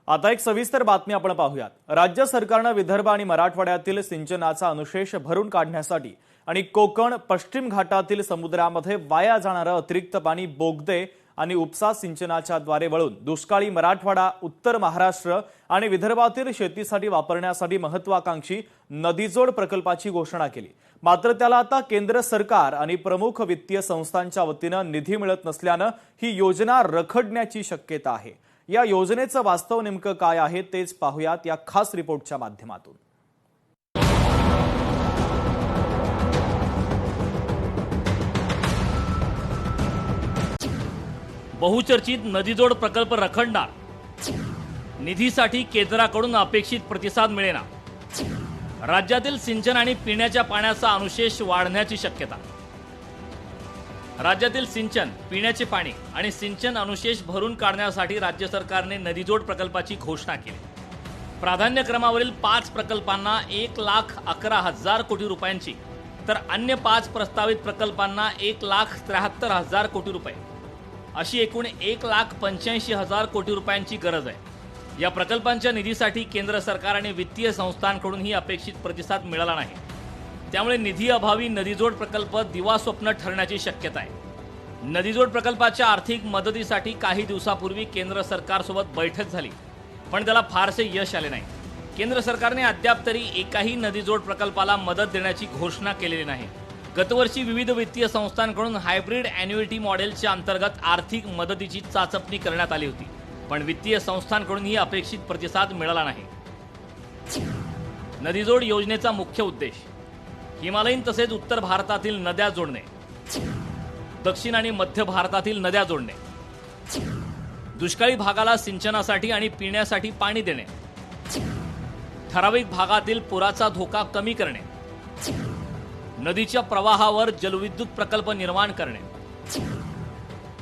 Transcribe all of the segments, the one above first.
आता एक सविस्तर बातमी आपण पाहूयात। राज्य सरकारने विदर्भ आणि मराठवाड्यातील सिंचनाचा अनुशेष भरून काढण्यासाठी आणि कोकण पश्चिम घाटातील समुद्रामध्ये वाया जाणारे अतिरिक्त पाणी बोगदे आणि उपसा सिंचनाच्या द्वारे वळून दुष्काळी मराठवाडा, उत्तर महाराष्ट्र आणि विदर्भातील शेतीसाठी वापरण्यासाठी महत्त्वाकांक्षी नदीजोड प्रकल्पाची घोषणा केली। मात्र त्याला आता केंद्र सरकार आणि प्रमुख वित्तीय संस्थांच्या वतीने निधी मिळत नसल्याने ही योजना रखडण्याची शक्यता आहे। या योजनेचं वास्तव नेमकं काय आहे तेच पाहूयात या खास रिपोर्टच्या माध्यमातून। बहुचर्चित नदीजोड प्रकल्प रखडणार, निधीसाठी केंद्राकडून अपेक्षित प्रतिसाद मिळेना, राज्यातील सिंचन आणि पिण्याच्या पाण्याचा अनुशेष वाढण्याची शक्यता। राज्यातील सिंचन, पिण्याचे पाणी आणि सिंचन अनुशेष भरून काढण्यासाठी राज्य सरकारने नदीजोड प्रकल्पाची घोषणा केली। प्राधान्यक्रमावरील 5 प्रकल्पांना 1,11,000 कोटी रुपयांची तर अन्य 5 प्रस्तावित प्रकल्पांना 1,73,000 कोटी रुपये अशी एकूण 1,85,000 कोटी रुपयांची गरज आहे। या प्रकल्पांच्या निधीसाठी केंद्र सरकार आणि वित्तीय संस्थांकडूनही अपेक्षित प्रतिसाद मिळाला नाही। त्यामुळे निधी अभावी नदीजोड प्रकल्प दिवास्वप्न ठरण्याची शक्यता आहे। नदीजोड प्रकल्पाच्या आर्थिक मदतीसाठी काही दिवसापूर्वी केंद्र सरकारसोबत बैठक झाली, पण त्याला फारसे यश आले नाही। केंद्र सरकारने अद्याप तरी एकाही नदीजोड प्रकल्पाला मदत देण्याची घोषणा केलेली नाही। गतवर्षी विविध वित्तीय संस्थांकडून हायब्रिड ॲन्युइटी मॉडेलच्या अंतर्गत आर्थिक मदतीची चाचपणी करण्यात आली होती, पण वित्तीय संस्थांकडूनही अपेक्षित प्रतिसाद मिळाला नाही। नदीजोड योजनेचा मुख्य उद्देश हिमालयीन तसेच उत्तर भारतातील नद्या जोडणे, दक्षिण आणि मध्य भारतातील नद्या जोडणे, दुष्काळी भागाला सिंचनासाठी आणि पिण्यासाठी पाणी देणे, ठराविक भागातील पुराचा धोका कमी करणे, नदीच्या प्रवाहावर जलविद्युत प्रकल्प निर्माण करणे,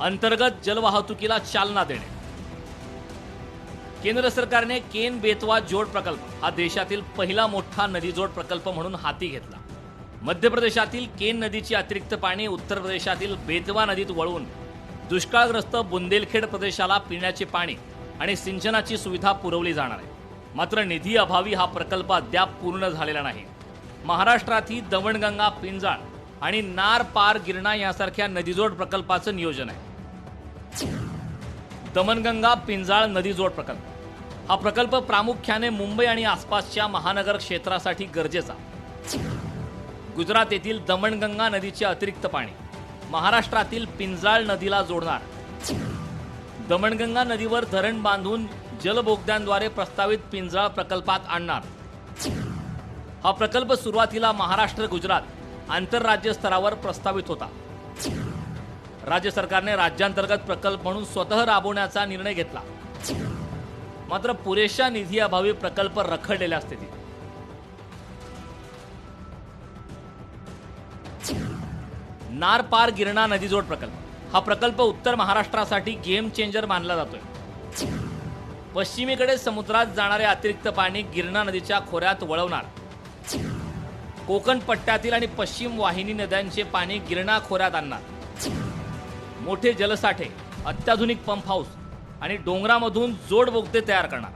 अंतर्गत जलवाहतुकीला चालना देणे। केंद्र सरकारने केन बेतवा जोड प्रकल्प हा देशातील पहिला मोठा नदीजोड प्रकल्प म्हणून हाती घेतला। मध्य प्रदेशातील केन नदीचे अतिरिक्त पाणी उत्तर प्रदेशातील बेतवा नदीत वळवून दुष्काळग्रस्त बुंदेलखेड प्रदेशाला पिण्याचे पाणी आणि सिंचनाची सुविधा पुरवली जाणार आहे। मात्र निधी अभावी हा प्रकल्प अद्याप पूर्ण झालेला नाही। महाराष्ट्रातही दमणगंगा, पिंजाळ आणि नार पार गिरणा यासारख्या नदीजोड प्रकल्पाचं नियोजन आहे। दमणगंगा पिंजाळ नदीजोड प्रकल्प हा प्रकल्प प्रामुख्याने मुंबई आणि आसपासच्या महानगर क्षेत्रासाठी गरजेचा। गुजरात येथील दमणगंगा नदीचे अतिरिक्त पाणी महाराष्ट्रातील पिंजाळ नदीला जोडणार। दमणगंगा नदीवर धरण बांधून जलबोगद्यांद्वारे प्रस्तावित पिंजाळ प्रकल्पात आणणार। हा प्रकल्प सुरुवातीला महाराष्ट्र गुजरात आंतरराज्य स्तरावर प्रस्तावित होता। राज्य सरकारने राज्यांतर्गत प्रकल्प म्हणून स्वतः राबवण्याचा निर्णय घेतला, मात्र पुरेशा निधी अभावी प्रकल्प रखडलेल्या स्थितीत। नार पार गिरणा नदीजोड प्रकल्प हा प्रकल्प उत्तर महाराष्ट्रासाठी गेम चेंजर मानला जातोय। पश्चिमेकडे समुद्रात जाणारे अतिरिक्त पाणी गिरणा नदीच्या खोऱ्यात वळवणार। कोकण पट्ट्यातील आणि पश्चिम वाहिनी नद्यांचे पाणी गिरणा खोऱ्यात आणणार। मोठे जलसाठे, अत्याधुनिक पंप हाऊस आणि डोंगरामधून जोड बोगदे तयार करणार।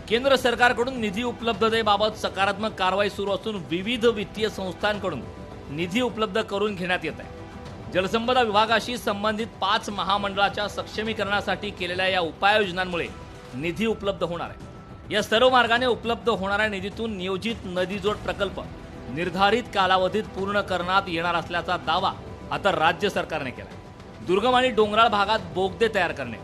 केंद्र सरकारकडून निधी उपलब्धतेबाबत सकारात्मक कारवाई सुरू असून विविध वित्तीय संस्थांकडून निधी उपलब्ध करून घेण्यात येत आहे। जलसंपदा विभागाशी संबंधित 5 महामंडळाच्या सक्षमीकरणासाठी केलेल्या या उपाययोजनांमुळे निधी उपलब्ध होणार आहे। या सर्व मार्गाने उपलब्ध होणाऱ्या निधीतून नियोजित नदीजोड प्रकल्प निर्धारित कालावधीत पूर्ण करण्यात येणार असल्याचा दावा आता राज्य सरकारने केला। दुर्गम आणि डोंगराळ भागात बोगदे तयार करणे,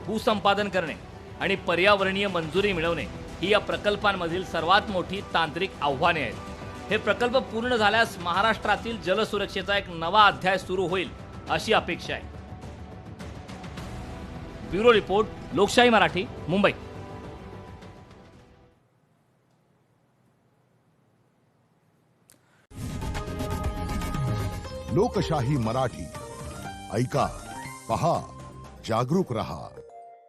भूसंपादन करणे आणि पर्यावरणीय मंजुरी मिळवणे ही या प्रकल्पांमधील सर्वात मोठी तांत्रिक आव्हाने आहेत। हे प्रकल्प पूर्ण झाल्यास महाराष्ट्रातील जलसुरक्षेचा एक नवा अध्याय सुरू होईल अशी अपेक्षा आहे। ब्युरो रिपोर्ट, लोकशाही मराठी, मुंबई। लोकशाही मराठी ऐका, पहा, जागरूक रहा।